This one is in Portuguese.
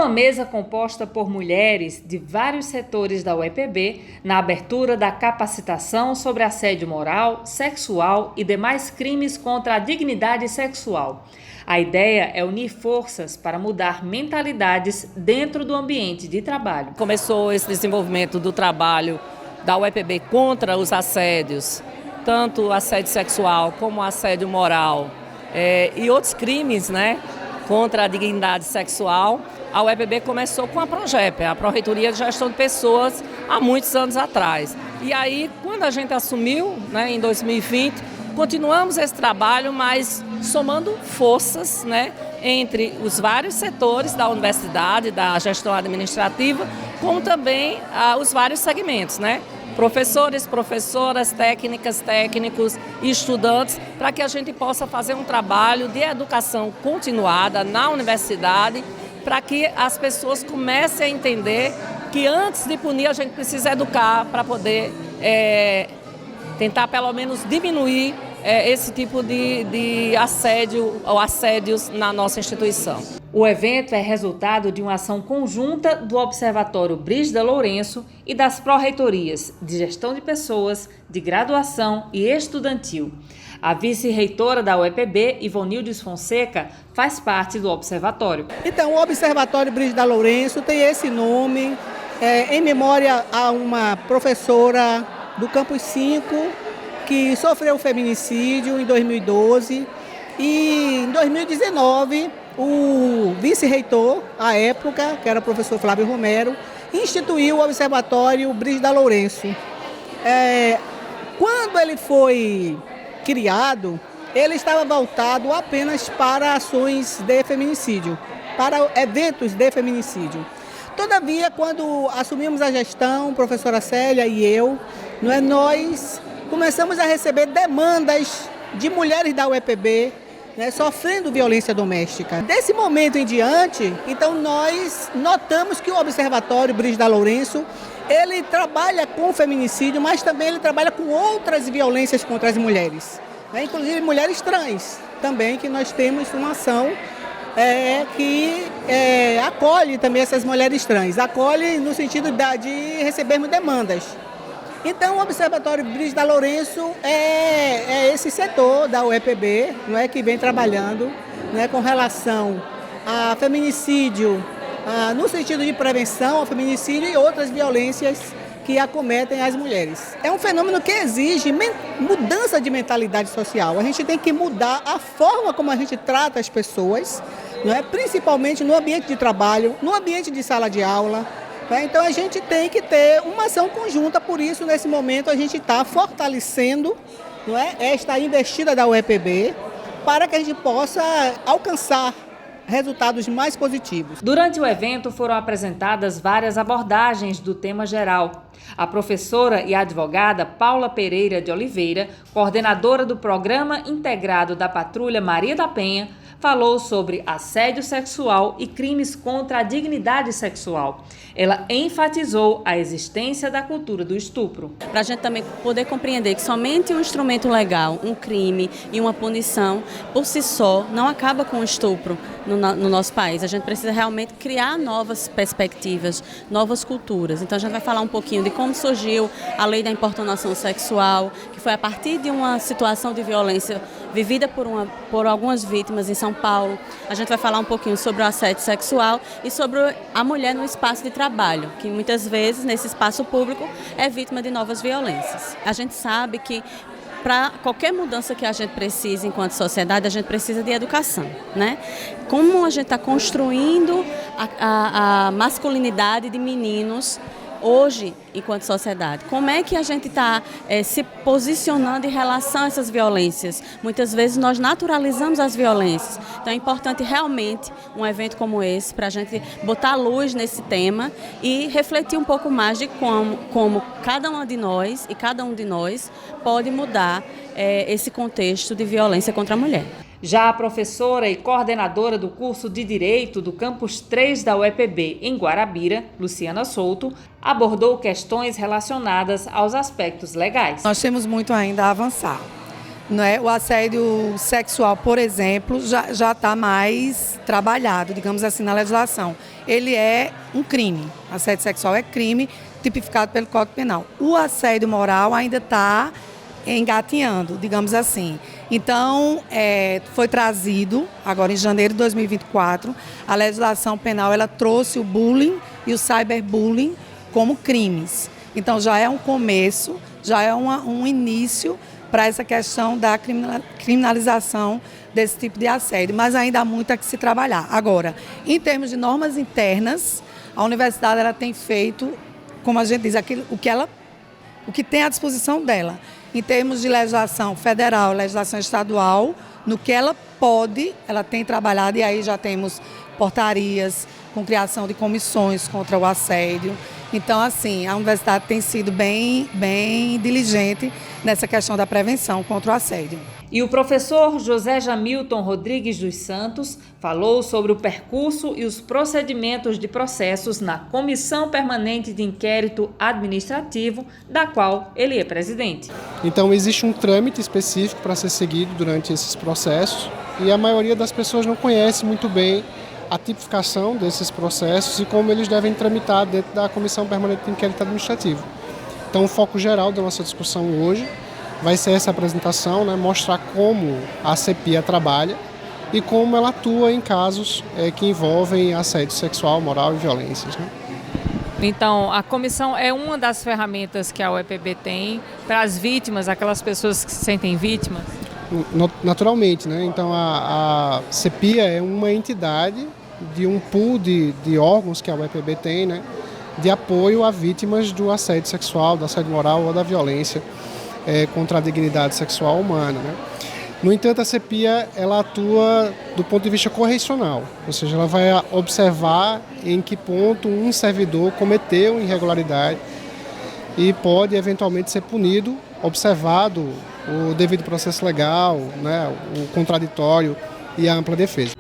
uma mesa composta por mulheres de vários setores da UEPB na abertura da capacitação sobre assédio moral, sexual e demais crimes contra a dignidade sexual. A ideia é unir forças para mudar mentalidades dentro do ambiente de trabalho. Começou esse desenvolvimento do trabalho da UEPB contra os assédios, tanto assédio sexual como assédio moral e outros crimes, contra a dignidade sexual. A UEPB começou com a PROGEP, a Pró-Reitoria de Gestão de Pessoas, há muitos anos atrás. E aí, quando a gente assumiu, em 2020, continuamos esse trabalho, mas somando forças, entre os vários setores da universidade, da gestão administrativa, como também os vários segmentos, professores, professoras, técnicas, técnicos e estudantes, para que a gente possa fazer um trabalho de educação continuada na universidade, para que as pessoas comecem a entender que antes de punir a gente precisa educar para poder tentar pelo menos diminuir esse tipo de assédio ou assédios na nossa instituição. O evento é resultado de uma ação conjunta do Observatório Brígida Lourenço e das Pró-Reitorias de Gestão de Pessoas, de Graduação e Estudantil. A vice-reitora da UEPB, Ivonildes Fonseca, faz parte do observatório. Então, o Observatório Brígida Lourenço tem esse nome em memória a uma professora do Campus 5 que sofreu feminicídio em 2012 e em 2019 o vice-reitor, à época, que era o professor Flávio Romero, instituiu o Observatório Brígida Lourenço. Quando ele foi criado, ele estava voltado apenas para ações de feminicídio, para eventos de feminicídio. Todavia, quando assumimos a gestão, a professora Célia e eu, nós começamos a receber demandas de mulheres da UEPB, sofrendo violência doméstica. Desse momento em diante, então nós notamos que o Observatório Brígida Lourenço, ele trabalha com feminicídio, mas também ele trabalha com outras violências contra as mulheres, inclusive mulheres trans, também que nós temos uma ação que acolhe também essas mulheres trans, acolhe no sentido de recebermos demandas. Então, o Observatório Brígida Lourenço é esse setor da UEPB, que vem trabalhando com relação a feminicídio, no sentido de prevenção ao feminicídio e outras violências que acometem as mulheres. É um fenômeno que exige mudança de mentalidade social. A gente tem que mudar a forma como a gente trata as pessoas, principalmente no ambiente de trabalho, no ambiente de sala de aula. Então a gente tem que ter uma ação conjunta, por isso nesse momento a gente está fortalecendo esta investida da UEPB para que a gente possa alcançar resultados mais positivos. Durante o evento foram apresentadas várias abordagens do tema geral. A professora e advogada Paula Pereira de Oliveira, coordenadora do Programa Integrado da Patrulha Maria da Penha, falou sobre assédio sexual e crimes contra a dignidade sexual. Ela enfatizou a existência da cultura do estupro. Para a gente também poder compreender que somente um instrumento legal, um crime e uma punição, por si só, não acaba com o estupro no nosso país. A gente precisa realmente criar novas perspectivas, novas culturas. Então a gente vai falar um pouquinho de como surgiu a lei da importunação sexual, que foi a partir de uma situação de violência vivida por algumas vítimas em São Paulo. A gente vai falar um pouquinho sobre o assédio sexual e sobre a mulher no espaço de trabalho, que muitas vezes, nesse espaço público, é vítima de novas violências. A gente sabe que para qualquer mudança que a gente precise enquanto sociedade, a gente precisa de educação, Como a gente está construindo a masculinidade de meninos hoje, enquanto sociedade? Como é que a gente está se posicionando em relação a essas violências? Muitas vezes nós naturalizamos as violências. Então é importante realmente um evento como esse para a gente botar luz nesse tema e refletir um pouco mais de como cada uma de nós e cada um de nós pode mudar esse contexto de violência contra a mulher. Já a professora e coordenadora do curso de Direito do Campus 3 da UEPB em Guarabira, Luciana Souto, abordou questões relacionadas aos aspectos legais. Nós temos muito ainda a avançar. não é? O assédio sexual, por exemplo, já está mais trabalhado, digamos assim, na legislação. Ele é um crime. Assédio sexual é crime tipificado pelo Código Penal. O assédio moral ainda está engatinhando, digamos assim. Então, foi trazido, agora em janeiro de 2024, a legislação penal ela trouxe o bullying e o cyberbullying como crimes. Então, já é um começo, já é um início para essa questão da criminalização desse tipo de assédio, mas ainda há muito a que se trabalhar. Agora, em termos de normas internas, a universidade ela tem feito, como a gente diz, o que tem à disposição dela. Em termos de legislação federal, legislação estadual, no que ela pode, ela tem trabalhado, e aí já temos portarias com criação de comissões contra o assédio. Então, assim, a universidade tem sido bem diligente nessa questão da prevenção contra o assédio. E o professor José Jamilton Rodrigues dos Santos falou sobre o percurso e os procedimentos de processos na Comissão Permanente de Inquérito Administrativo, da qual ele é presidente. Então, existe um trâmite específico para ser seguido durante esses processos e a maioria das pessoas não conhece muito bem a tipificação desses processos e como eles devem tramitar dentro da Comissão Permanente de Inquérito Administrativo. Então, o foco geral da nossa discussão hoje vai ser essa apresentação, né, mostrar como a CEPIA trabalha e como ela atua em casos que envolvem assédio sexual, moral e violências, né? Então, a comissão é uma das ferramentas que a UEPB tem para as vítimas, aquelas pessoas que se sentem vítimas? Naturalmente, né? Então a CEPIA é uma entidade de um pool de órgãos que a UEPB tem, né? De apoio a vítimas do assédio sexual, do assédio moral ou da violência contra a dignidade sexual humana, né? No entanto, a CEPIA ela atua do ponto de vista correcional, ou seja, ela vai observar em que ponto um servidor cometeu irregularidade e pode eventualmente ser punido, observado o devido processo legal, né, o contraditório e a ampla defesa.